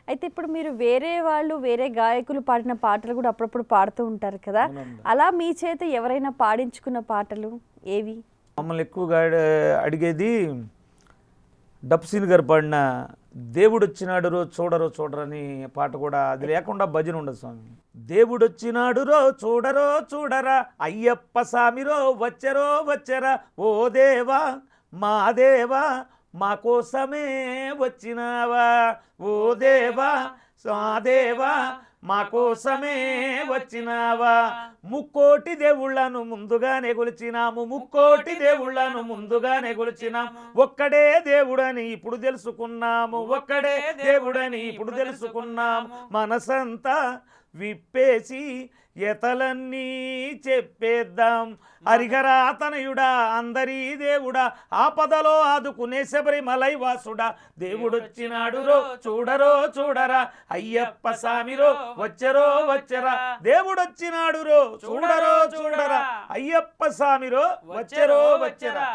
అయితే ఇప్పుడు మీరు వేరే వాళ్ళు, వేరే గాయకులు పాడిన పాటలు గూడా అప్పుడప్పుడు పాడుతూ ఉంటారు కదా! అవునండి. అలా మీ చేత ఎవరైనా పాడించుకున్న పాటలు ఏవి? మమ్మల్ని ఎక్కువగా అడిగేది డప్సీన్ గారు పాడిన దేవుడొచ్చినాడు రో చూడరో చూడరని పాట కూడా, అది లేకుండా భజన ఉండదు స్వామి. దేవుడొచ్చినాడు రో చూడరో చూడరా, అయ్యప్ప సామిరో వచ్చరో వచ్చరా, ఓ దేవా మా దేవా మా కోసమే వచ్చినావా, ఓ దేవా మా దేవా మా కోసమే వచ్చినావా, ముక్కోటి దేవుళ్ళను ముందుగానే కొలిచినాము, ముక్కోటి దేవుళ్ళను ముందుగానే కొలిచినాము, ఒక్కడే దేవుడని ఇప్పుడు తెలుసుకున్నాము, ఒక్కడే దేవుడని ఇప్పుడు తెలుసుకున్నాము, మనసంతా విప్పేసి ఎతలన్నీ చెప్పేద్దాం, హరిహరా తనయుడా అందరి దేవుడా, ఆపదలో ఆదుకునే శబరిమలై వాసుడా, దేవుడొచ్చినాడు రో చూడరో చూడరా, అయ్యప్ప సామిరో వచ్చరో వచ్చరా, దేవుడొచ్చినాడు రో చూడరో చూడరా, అయ్యప్ప సామిరో వచ్చరో వచ్చరా.